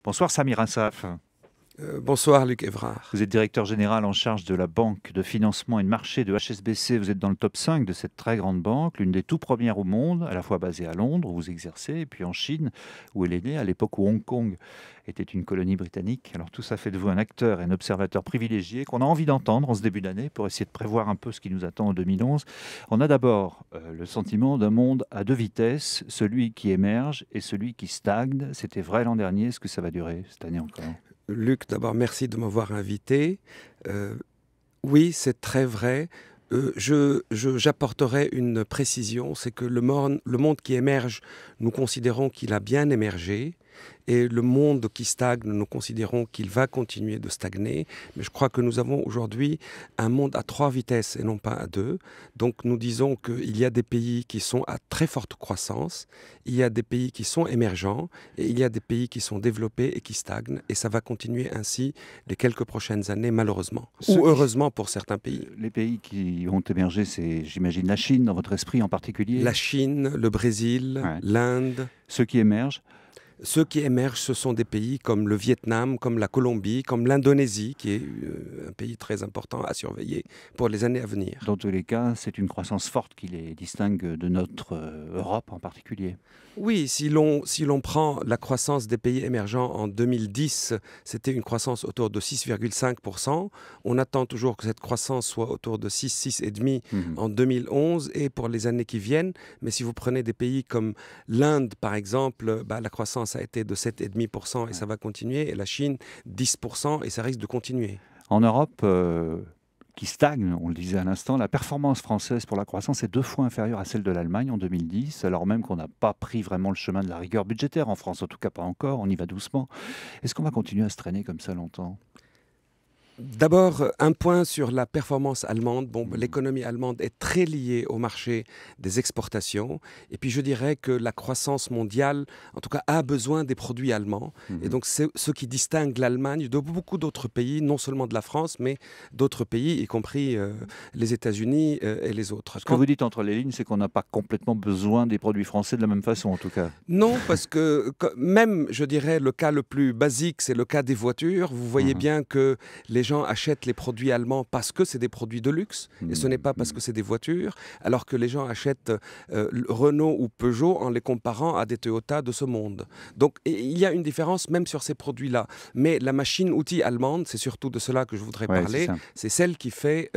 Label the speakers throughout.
Speaker 1: Bonsoir Samir Insaf.
Speaker 2: Bonsoir Luc Évrard.
Speaker 1: Vous êtes directeur général en charge de la banque de financement et de marché de HSBC. Vous êtes dans le top 5 de cette très grande banque, l'une des tout premières au monde, à la fois basée à Londres où vous exercez, et puis en Chine où elle est née, à l'époque où Hong Kong était une colonie britannique. Alors tout ça fait de vous un acteur et un observateur privilégié qu'on a envie d'entendre en ce début d'année pour essayer de prévoir un peu ce qui nous attend en 2011. On a d'abord le sentiment d'un monde à deux vitesses, celui qui émerge et celui qui stagne. C'était vrai l'an dernier, est-ce que ça va durer cette année encore ?
Speaker 2: Luc, d'abord, merci de m'avoir invité. Oui, c'est très vrai. J'apporterai une précision, c'est que le monde qui émerge, nous considérons qu'il a bien émergé, et le monde qui stagne, nous considérons qu'il va continuer de stagner. Mais je crois que nous avons aujourd'hui un monde à 3 vitesses et non pas à 2. Donc nous disons qu'il y a des pays qui sont à très forte croissance, il y a des pays qui sont émergents, et il y a des pays qui sont développés et qui stagnent. Et ça va continuer ainsi les quelques prochaines années, malheureusement. Ou heureusement pour certains pays.
Speaker 1: Les pays qui ont émergé, c'est, j'imagine, la Chine, dans votre esprit en particulier ?
Speaker 2: La Chine, le Brésil,
Speaker 1: Ouais.
Speaker 2: l'Inde.
Speaker 1: Ceux qui émergent ?
Speaker 2: Ceux qui émergent, ce sont des pays comme le Vietnam, comme la Colombie, comme l'Indonésie, qui est un pays très important à surveiller pour les années à venir.
Speaker 1: Dans tous les cas, c'est une croissance forte qui les distingue de notre Europe en particulier.
Speaker 2: Oui, si l'on prend la croissance des pays émergents en 2010, c'était une croissance autour de 6,5%. On attend toujours que cette croissance soit autour de 6,5% en 2011 et pour les années qui viennent. Mais si vous prenez des pays comme l'Inde, par exemple, la croissance a été de 7,5% et ça va continuer. Et la Chine, 10% et ça risque de continuer.
Speaker 1: En Europe, qui stagne, on le disait à l'instant, la performance française pour la croissance est 2 fois inférieure à celle de l'Allemagne en 2010, alors même qu'on n'a pas pris vraiment le chemin de la rigueur budgétaire en France, en tout cas pas encore, on y va doucement. Est-ce qu'on va continuer à se traîner comme ça longtemps ?
Speaker 2: D'abord, un point sur la performance allemande. L'économie allemande est très liée au marché des exportations. Et puis, je dirais que la croissance mondiale, en tout cas, a besoin des produits allemands. Et donc, c'est ce qui distingue l'Allemagne de beaucoup d'autres pays, non seulement de la France, mais d'autres pays, y compris les États-Unis et les autres.
Speaker 1: Ce que vous dites entre les lignes, c'est qu'on n'a pas complètement besoin des produits français de la même façon, en tout cas.
Speaker 2: Non, parce que même, je dirais, le cas le plus basique, c'est le cas des voitures. Vous voyez bien que les gens achètent les produits allemands parce que c'est des produits de luxe et ce n'est pas parce que c'est des voitures, alors que les gens achètent Renault ou Peugeot en les comparant à des Toyota de ce monde. Donc il y a une différence même sur ces produits-là. Mais la machine-outil allemande, c'est surtout de cela que je voudrais parler, c'est celle qui fait,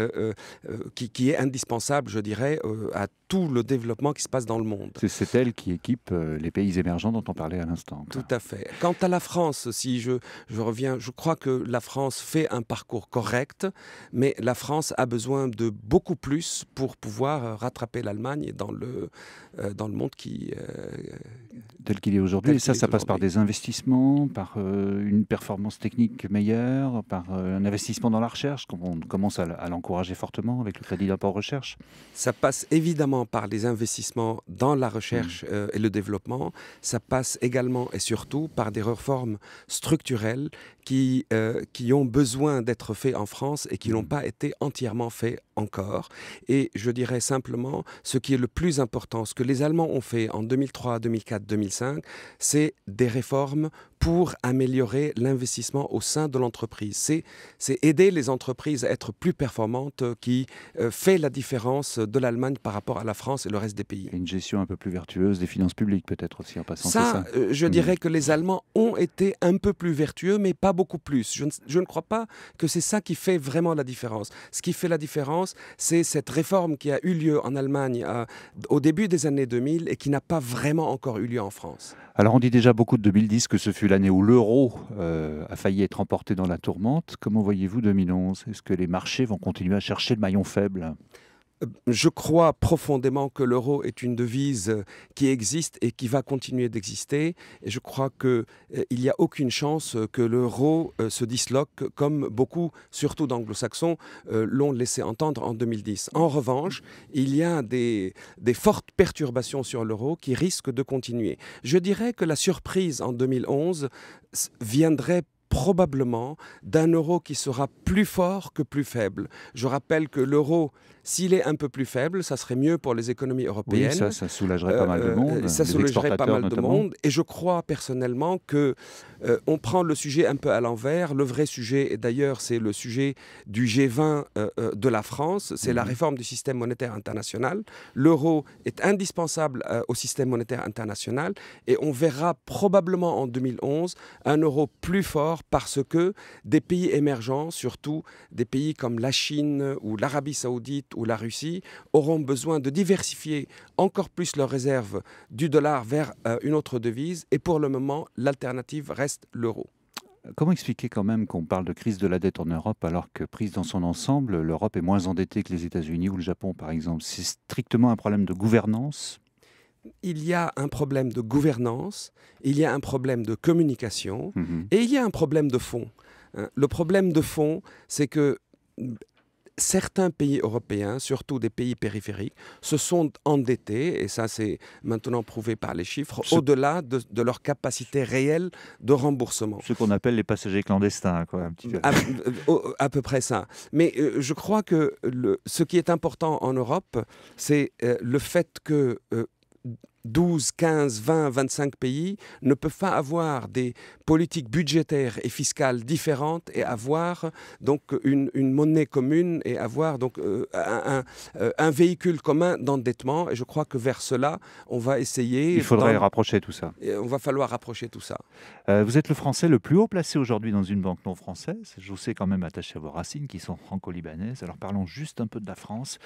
Speaker 2: qui est indispensable, je dirais, à tout le développement qui se passe dans le monde.
Speaker 1: C'est elle qui équipe les pays émergents dont on parlait à l'instant.
Speaker 2: Tout à fait. Quant à la France, si je reviens, je crois que la France fait un parcours correct, mais la France a besoin de beaucoup plus pour pouvoir rattraper l'Allemagne dans le monde qui...
Speaker 1: tel qu'il est aujourd'hui. Et ça passe par des investissements, par une performance technique meilleure, par un investissement dans la recherche, comme on commence à l'encourager fortement avec le crédit d'impôt recherche.
Speaker 2: Ça passe évidemment par les investissements dans la recherche et le développement. Ça passe également et surtout par des réformes structurelles qui ont besoin d'être faits en France et qui n'ont pas été entièrement faits encore. Et je dirais simplement, ce qui est le plus important, ce que les Allemands ont fait en 2003, 2004, 2005, c'est des réformes pour améliorer l'investissement au sein de l'entreprise. C'est aider les entreprises à être plus performantes qui fait la différence de l'Allemagne par rapport à la France et le reste des pays.
Speaker 1: Et une gestion un peu plus vertueuse des finances publiques peut-être aussi en passant.
Speaker 2: Je dirais que les Allemands ont été un peu plus vertueux, mais pas beaucoup plus. Je ne crois pas que c'est ça qui fait vraiment la différence. Ce qui fait la différence, c'est cette réforme qui a eu lieu en Allemagne au début des années 2000 et qui n'a pas vraiment encore eu lieu en France.
Speaker 1: Alors on dit déjà beaucoup de 2010 que ce fut l'année où l'euro a failli être emporté dans la tourmente. Comment voyez-vous 2011 ? Est-ce que les marchés vont continuer à chercher le maillon faible ?
Speaker 2: Je crois profondément que l'euro est une devise qui existe et qui va continuer d'exister. Et je crois qu'il n'y a aucune chance que l'euro se disloque comme beaucoup, surtout d'anglo-saxons, l'ont laissé entendre en 2010. En revanche, il y a des fortes perturbations sur l'euro qui risquent de continuer. Je dirais que la surprise en 2011 viendrait probablement d'un euro qui sera plus fort que plus faible. Je rappelle que l'euro, s'il est un peu plus faible, ça serait mieux pour les économies européennes.
Speaker 1: Oui, ça soulagerait pas mal de monde,
Speaker 2: Ça
Speaker 1: les
Speaker 2: soulagerait pas mal de
Speaker 1: exportateurs
Speaker 2: monde. Et je crois personnellement que on prend le sujet un peu à l'envers. Le vrai sujet, et d'ailleurs c'est le sujet du G20 de la France, c'est la réforme du système monétaire international. L'euro est indispensable au système monétaire international et on verra probablement en 2011 un euro plus fort parce que des pays émergents, surtout des pays comme la Chine ou l'Arabie Saoudite ou la Russie, auront besoin de diversifier encore plus leurs réserves du dollar vers une autre devise. Et pour le moment, l'alternative reste l'euro.
Speaker 1: Comment expliquer quand même qu'on parle de crise de la dette en Europe alors que, prise dans son ensemble, l'Europe est moins endettée que les États-Unis ou le Japon, par exemple? C'est strictement un problème de gouvernance?
Speaker 2: Il y a un problème de gouvernance, il y a un problème de communication et il y a un problème de fond. Le problème de fond, c'est que certains pays européens, surtout des pays périphériques, se sont endettés, et ça c'est maintenant prouvé par les chiffres, au-delà de leur capacité réelle de remboursement.
Speaker 1: Ce qu'on appelle les passagers clandestins, quoi, un petit peu.
Speaker 2: À peu près ça. Mais je crois que ce qui est important en Europe, c'est le fait que 12, 15, 20, 25 pays ne peuvent pas avoir des politiques budgétaires et fiscales différentes et avoir donc une monnaie commune et avoir donc un véhicule commun d'endettement. Et je crois que vers cela, on va essayer...
Speaker 1: Il faudrait rapprocher tout ça.
Speaker 2: On va falloir rapprocher tout ça.
Speaker 1: Vous êtes le Français le plus haut placé aujourd'hui dans une banque non française. Je vous sais quand même attaché à vos racines qui sont franco-libanaises. Alors parlons juste un peu de la France.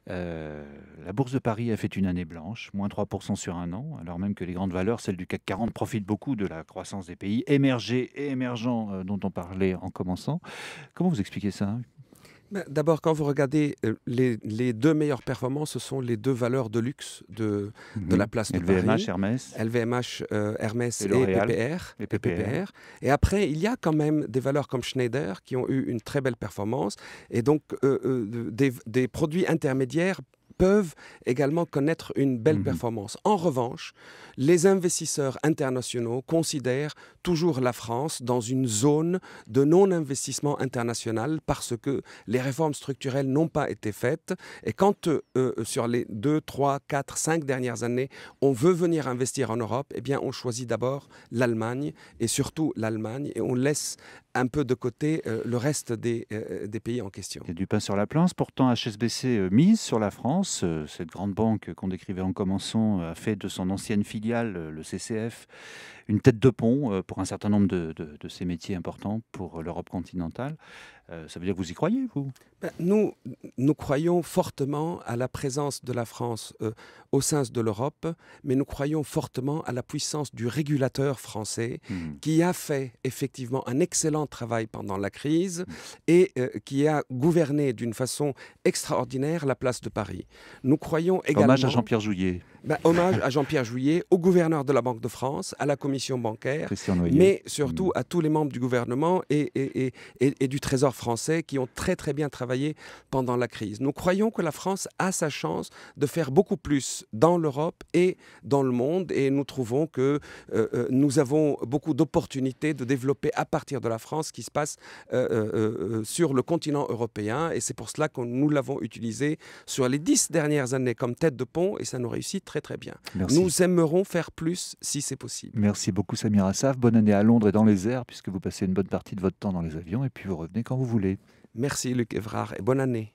Speaker 1: La Bourse de Paris a fait une année blanche, moins 3% sur un an, alors même que les grandes valeurs, celles du CAC 40, profitent beaucoup de la croissance des pays émergés et émergents dont on parlait en commençant. Comment vous expliquez ça?
Speaker 2: D'abord, quand vous regardez les deux meilleures performances, ce sont les deux valeurs de luxe de la place de
Speaker 1: LVMH,
Speaker 2: Paris.
Speaker 1: Hermès.
Speaker 2: LVMH, Hermès et
Speaker 1: L'Oréal.
Speaker 2: PPR. Et après, il y a quand même des valeurs comme Schneider qui ont eu une très belle performance. Et donc, des produits intermédiaires peuvent également connaître une belle performance. En revanche, les investisseurs internationaux considèrent toujours la France dans une zone de non-investissement international parce que les réformes structurelles n'ont pas été faites. Et quand sur les 2, 3, 4, 5 dernières années, on veut venir investir en Europe, eh bien on choisit d'abord l'Allemagne et surtout l'Allemagne et on laisse un peu de côté le reste des pays en question.
Speaker 1: Il y a du pain sur la planche. Pourtant, HSBC mise sur la France. Cette grande banque qu'on décrivait en commençant a fait de son ancienne filiale, le CCF, une tête de pont pour un certain nombre de ces métiers importants pour l'Europe continentale. Ça veut dire que vous y croyez, vous?
Speaker 2: Nous croyons fortement à la présence de la France au sein de l'Europe, mais nous croyons fortement à la puissance du régulateur français qui a fait effectivement un excellent travail pendant la crise et qui a gouverné d'une façon extraordinaire la place de Paris. Nous croyons également...
Speaker 1: Hommage à Jean-Pierre Jouyet.
Speaker 2: Hommage à Jean-Pierre Jouyet, au gouverneur de la Banque de France, à la commission bancaire, mais surtout à tous les membres du gouvernement et du Trésor français qui ont très très bien travaillé pendant la crise. Nous croyons que la France a sa chance de faire beaucoup plus dans l'Europe et dans le monde et nous trouvons que nous avons beaucoup d'opportunités de développer à partir de la France ce qui se passe sur le continent européen et c'est pour cela que nous l'avons utilisé sur les 10 dernières années comme tête de pont et ça nous réussit très très bien.
Speaker 1: Merci.
Speaker 2: Nous aimerons faire plus si c'est possible.
Speaker 1: Merci beaucoup Samir Assaf. Bonne année à Londres et dans les airs puisque vous passez une bonne partie de votre temps dans les avions et puis vous revenez quand vous voulez.
Speaker 2: Merci Luc Évrard et bonne année.